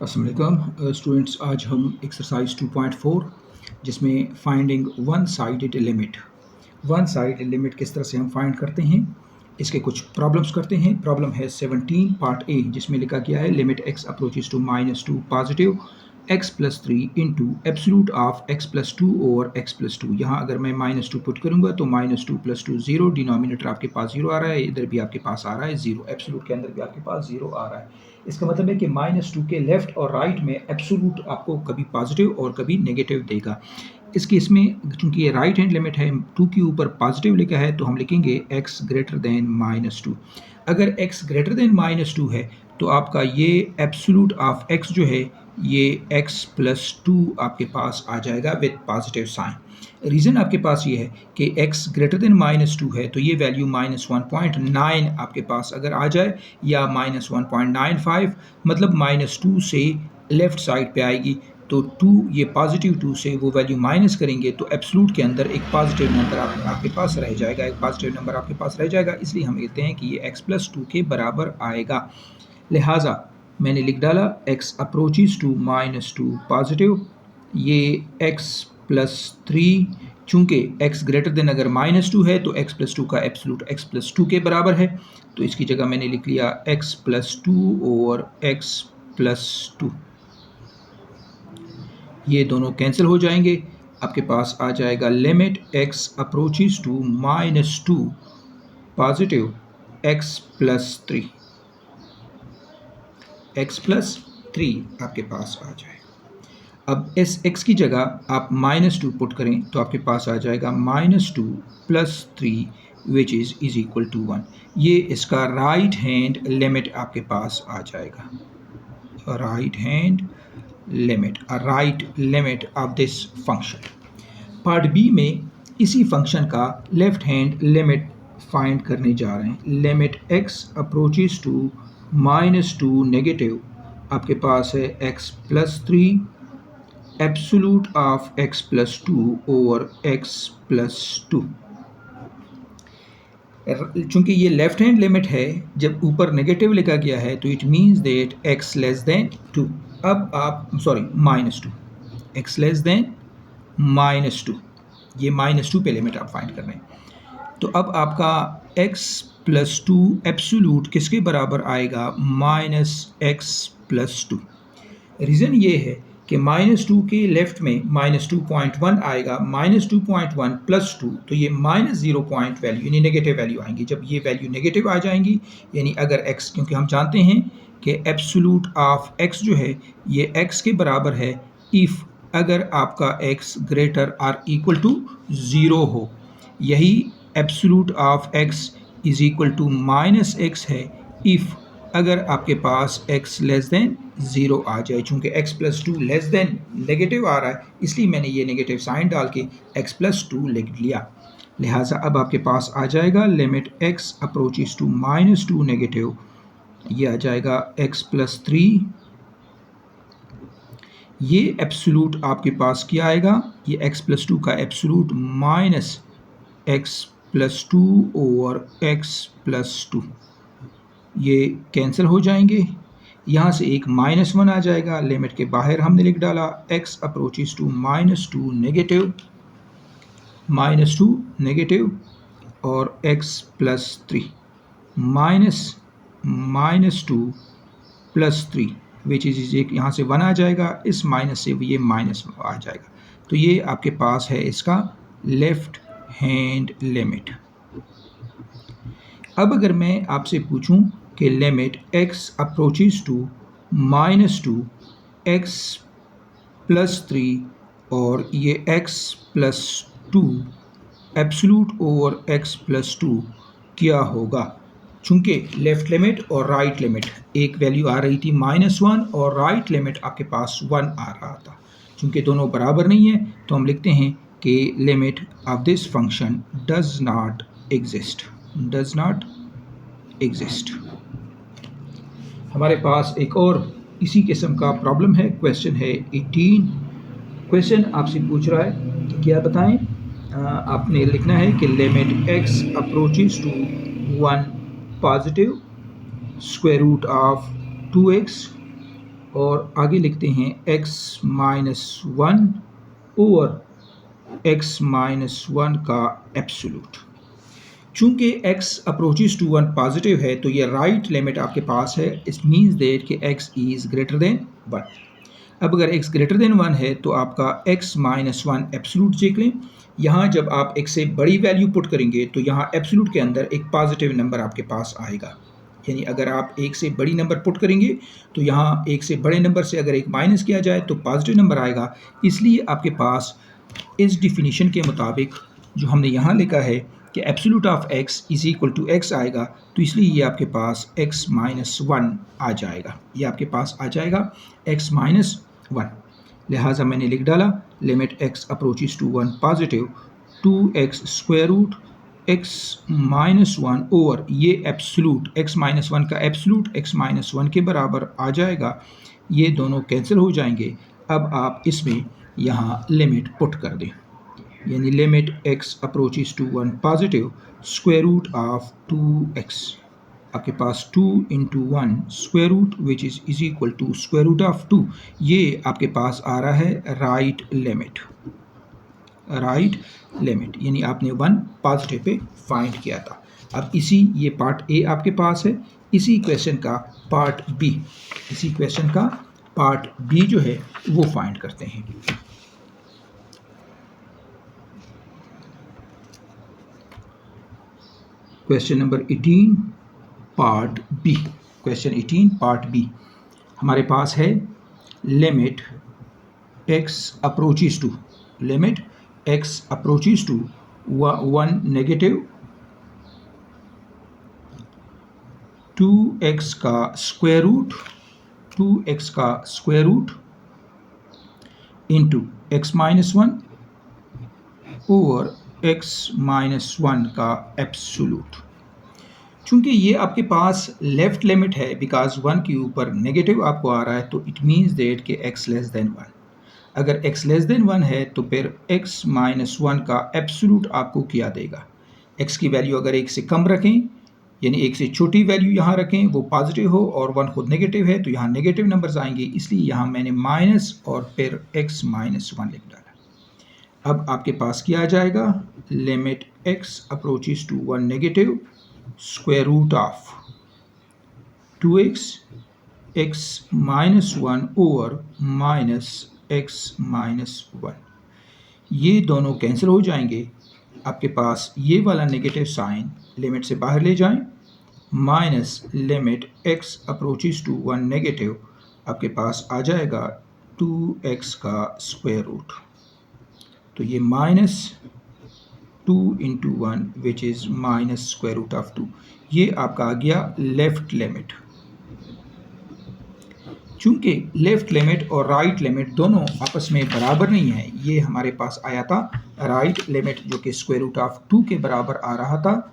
अस्सलाम वालेकुम स्टूडेंट्स। आज हम एक्सरसाइज 2.4 जिसमें फाइंडिंग वन साइडेड लिमिट किस तरह से हम फाइंड करते हैं, इसके कुछ प्रॉब्लम्स करते हैं। प्रॉब्लम है 17 पार्ट ए, जिसमें लिखा गया है limit X approaches to -2 positive x+3 into absolute of x+2 over x+2। यहाँ अगर मैं -2 पुट करूँगा तो -2 + 2 0, डिनोमिनेटर आपके पास 0 आ रहा है, इधर भी आपके पास आ रहा है 0, एब्सोल्यूट के अंदर भी आपके पास 0 आ रहा है। इसका मतलब है कि -2 के लेफ्ट और राइट में एब्सोल्यूट आपको कभी पॉजिटिव और कभी नेगेटिव देगा। इस केस में चूंकि ये राइट हैंड लिमिट है, 2 के ऊपर पॉजिटिव लिखा है तो हम लिखेंगे x ग्रेटर देन -2। अगर x ग्रेटर देन -2 है तो आपका ये एब्सोल्यूट ऑफ x जो है ये x+2 आपके पास आ जाएगा विद पॉजिटिव साइन। रीज़न आपके पास ये है कि x ग्रेटर देन -2 है तो ये वैल्यू -1.9 आपके पास अगर आ जाए या -1.95, मतलब -2 से लेफ्ट साइड पे आएगी तो 2 ये पॉजिटिव 2 से वो वैल्यू माइनस करेंगे तो एब्सोल्यूट के अंदर एक पॉजिटिव नंबर आपके पास रह जाएगा, इसलिए हम कहते हैं कि ये x+2 के बराबर आएगा। लिहाजा मैंने लिख डाला x अप्रोचेस टू -2 पॉजिटिव, ये x+3, चूंकि x ग्रेटर देन अगर -2 है तो x+2 का एब्सोल्यूट x+2 के बराबर है, तो इसकी जगह मैंने लिख लिया x+2 ओवर x+2। ये दोनों कैंसिल हो जाएंगे, आपके पास आ जाएगा limit x approaches to -2 positive x+3 आपके पास आ जाएगा। अब इस x की जगह आप -2 पुट करें तो आपके पास आ जाएगा -2 + 3 विच इज़ इक्वल टू 1। ये इसका राइट हैंड लिमिट आपके पास आ जाएगा, right hand limit of this function. Part B में इसी फंक्शन का लेफ्ट हैंड लिमिट फाइंड करने जा रहे हैं। Limit x approaches to -2 negative, आपके पास है x+3 absolute of x+2 over x+2। चूंकि ये लेफ्ट हैंड लिमिट है, जब ऊपर नेगेटिव लिखा गया है तो it means that x less then 2। अब आप -2, x लेस देन -2, ये -2 पे लिमिट आप फाइंड कर रहे हैं। तो अब आपका x+2 एब्सोल्यूट किसके बराबर आएगा? -x+2। रीज़न ये है कि -2 के लेफ्ट में -2.1 आएगा, -2.1 + 2 तो ये -0 पॉइंट वैल्यू यानी नेगेटिव वैल्यू आएंगी। जब ये वैल्यू नेगेटिव आ जाएंगी यानी अगर x, क्योंकि हम जानते हैं कि एब्सोल्यूट ऑफ x जो है ये x के बराबर है इफ़ अगर आपका x greater or equal to 0 हो। यही absolute of x is equal to -x है इफ़ अगर आपके पास x लेस देन 0 आ जाए। चूँकि x+2 लेस देन नेगेटिव आ रहा है इसलिए मैंने ये नेगेटिव साइन डाल के x+2 लिख लिया। लिहाजा अब आपके पास आ जाएगा limit x approaches to -2 negative, ये आ जाएगा x+3। ये एब्सोल्यूट आपके पास क्या आएगा? ये x+2 का एब्सोल्यूट -x+2 ओवर x+2, ये कैंसिल हो जाएंगे। यहाँ से एक -1 आ जाएगा, लिमिट के बाहर हमने लिख डाला x अप्रोचेस टू -2 नेगेटिव और x+3 -2 + 3 विच इज़ एक यहाँ से 1 आ जाएगा, इस माइनस से ये माइनस आ जाएगा। तो ये आपके पास है इसका लेफ्ट हैंड लिमिट। अब अगर मैं आपसे पूछूं कि limit x approaches to -2 x+3 और ये x+2 एब्सोल्यूट ओवर x+2 क्या होगा? चूंकि लेफ्ट लिमिट और राइट लिमिट एक वैल्यू आ रही थी -1 और राइट लिमिट आपके पास 1 आ रहा था, चूंकि दोनों बराबर नहीं है तो हम लिखते हैं कि limit of this function does not exist. हमारे पास एक और इसी किस्म का प्रॉब्लम है। क्वेश्चन है 18। क्वेश्चन आपसे पूछ रहा है कि क्या बताएं, आपने लिखना है कि limit x approaches to 1 positive square root of 2x और आगे लिखते हैं x-1 ओवर x-1 का एब्सोल्यूट। चूंकि x अप्रोचेस टू 1 पॉजिटिव है तो ये राइट लिमिट आपके पास है। इट मीन्स दैट कि x इज़ ग्रेटर देन 1। अब अगर x ग्रेटर देन 1 है तो आपका x-1 एब्सोल्यूट देख लें। यहाँ जब आप एक से बड़ी वैल्यू पुट करेंगे तो यहाँ एब्सोल्यूट के अंदर एक पॉजिटिव नंबर आपके पास आएगा। यानी अगर आप एक से बड़ी नंबर पुट करेंगे तो यहाँ एक से बड़े नंबर से अगर एक माइनस किया जाए तो पॉजिटिव नंबर आएगा। इसलिए आपके पास इस डिफिनीशन के मुताबिक जो हमने यहाँ लिखा है कि absolute of x is equal to x आएगा, तो इसलिए ये आपके पास x-1 आ जाएगा। ये आपके पास आ जाएगा x-1। लिहाजा मैंने लिख डाला limit x approaches to 1 positive 2x square root x-1 over ये एब्सोल्यूट x-1 का एब्सोल्यूट x-1 के बराबर आ जाएगा। ये दोनों कैंसिल हो जाएंगे। अब आप इसमें यहाँ लिमिट पुट कर दें, यानी limit x approaches to 1 positive square root of 2x। आपके पास 2 into 1 square root which is equal to square root of 2। ये आपके पास आ रहा है राइट लिमिट। राइट लिमिट यानी आपने 1 पॉजिटिव पे फाइंड किया था। अब ये पार्ट ए आपके पास है। इसी क्वेश्चन का पार्ट बी जो है वो फाइंड करते हैं। Question number 18 part B. Question 18 part B हमारे पास है limit x approaches to 1 negative 2x का square root into x-1 over x-1 का एब्सोल्यूट। चूंकि ये आपके पास लेफ्ट लिमिट है, बिकॉज 1 के ऊपर नेगेटिव आपको आ रहा है, तो इट मीन्स दैट कि x लेस देन 1। अगर x लेस देन 1 है तो फिर x-1 का एब्सोल्यूट आपको क्या देगा। x की वैल्यू अगर 1 से कम रखें, यानी 1 से छोटी वैल्यू यहाँ रखें, वो पॉजिटिव हो, और 1 खुद नेगेटिव है तो यहाँ नेगेटिव नंबर्स आएंगे, इसलिए यहाँ मैंने माइनस और फिर x-1 लिख डाला। अब आपके पास क्या आ जाएगा, limit x approaches to 1 negative square root of 2x x-1 over -x-1। ये दोनों कैंसिल हो जाएंगे। आपके पास ये वाला नेगेटिव साइन लिमिट से बाहर ले जाएं, minus limit x approaches to 1 negative आपके पास आ जाएगा 2x का स्क्वायर रूट। तो ये -2 into 1 which is minus square root of 2। ये आपका आ गया लेफ्ट लिमिट। चूंकि लेफ्ट लिमिट और राइट लिमिट दोनों आपस में बराबर नहीं है, ये हमारे पास आया था राइट लिमिट जो कि स्क्वायर रूट ऑफ 2 के बराबर आ रहा था,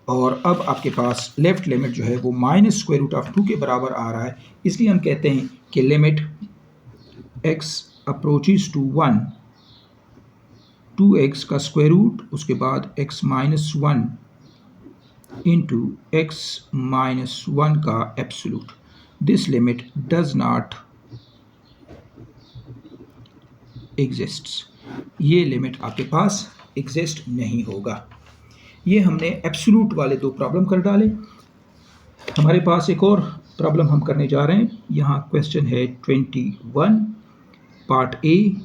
और अब आपके पास लेफ्ट लिमिट जो है वो माइनस स्क्वायर रूट ऑफ 2 के बराबर आ रहा है। इसलिए हम कहते हैं कि limit x approaches to 1 2x का स्क्वायर रूट, उसके बाद x-1 इंटू x-1 का absolute. This limit does not exists. ये लिमिट आपके पास एग्जिस्ट नहीं होगा। ये हमने एब्सोल्यूट वाले 2 प्रॉब्लम कर डाले। हमारे पास एक और प्रॉब्लम हम करने जा रहे हैं। यहाँ क्वेश्चन है 21 part A,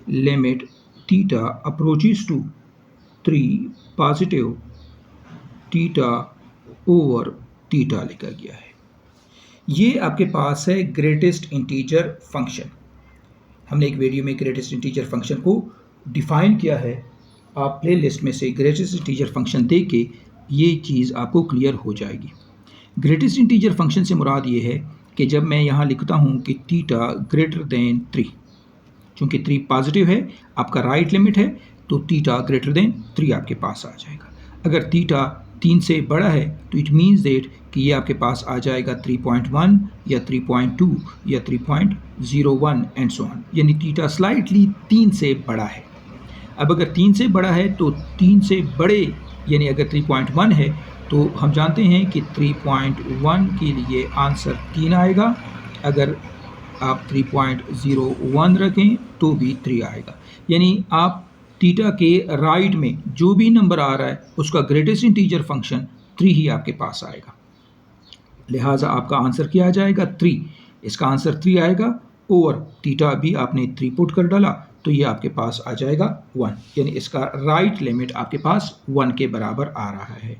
limit theta approaches to 3 positive theta over theta लिखा गया है। ये आपके पास है ग्रेटेस्ट इंटीजर फंक्शन। हमने एक वीडियो में ग्रेटेस्ट इंटीजर फंक्शन को डिफाइन किया है। आप प्ले लिस्ट में से ग्रेटेस्ट इंटीजर फंक्शन देख के ये चीज़ आपको क्लियर हो जाएगी। ग्रेटेस्ट इंटीजर फंक्शन से मुराद ये है कि जब मैं यहाँ लिखता हूँ कि थीटा ग्रेटर देन 3, चूँकि 3 पॉजिटिव है, आपका राइट लिमिट है, तो थीटा ग्रेटर देन 3 आपके पास आ जाएगा। अगर थीटा 3 से बड़ा है तो इट मीन्स दैट कि ये आपके पास आ जाएगा 3.1 या 3.2 या 3.01 एंड सो ऑन, यानी थीटा स्लाइटली 3 से बड़ा है। अब अगर 3 से बड़ा है तो 3 से बड़े, यानी अगर 3.1 है तो हम जानते हैं कि 3.1 के लिए आंसर 3 आएगा। अगर आप 3.01 रखें तो भी 3 आएगा। यानी आप थीटा के राइट में जो भी नंबर आ रहा है उसका ग्रेटेस्ट इंटीजर फंक्शन 3 ही आपके पास आएगा। लिहाजा आपका आंसर क्या आ जाएगा? 3। इसका आंसर 3 आएगा और थीटा भी आपने 3 पुट कर डाला तो ये आपके पास आ जाएगा 1, यानी इसका राइट लिमिट आपके पास 1 के बराबर आ रहा है।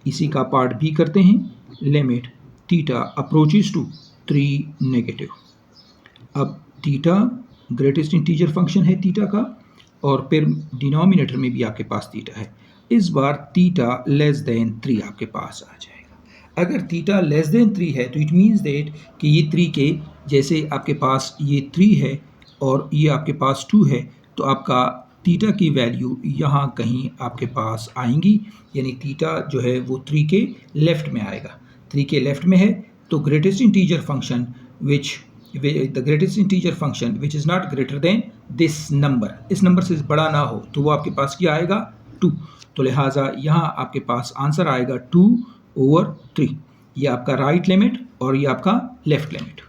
इसी का पार्ट भी करते हैं, limit theta approaches to 3 negative. अब थीटा ग्रेटेस्ट इंटीजर फंक्शन है थीटा का, और फिर डिनोमिनेटर में भी आपके पास थीटा है। इस बार थीटा लेस देन 3 आपके पास आ जाएगा। अगर थीटा लेस देन 3 है तो इट मीन्स दैट कि ये 3 के जैसे आपके पास ये 3 है और ये आपके पास 2 है, तो आपका थीटा की वैल्यू यहाँ कहीं आपके पास आएंगी, यानी थीटा जो है वो 3 के लेफ्ट में आएगा। 3 के लेफ्ट में है तो greatest integer function the greatest integer function which is not greater than this number, इस नंबर से बड़ा ना हो तो वो आपके पास क्या आएगा? 2। तो लिहाजा यहाँ आपके पास आंसर आएगा 2/3। ये आपका राइट लिमिट और ये आपका लेफ्ट लिमिट।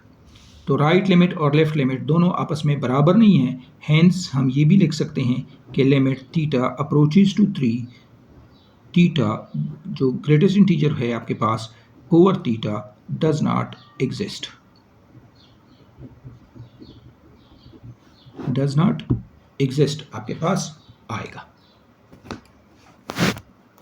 तो राइट लिमिट और लेफ्ट लिमिट दोनों आपस में बराबर नहीं है, हेंस हम ये भी लिख सकते हैं कि limit theta approaches to 3, theta जो ग्रेटेस्ट इंटीजर है आपके पास over theta does not exist, does not exist आपके पास आएगा।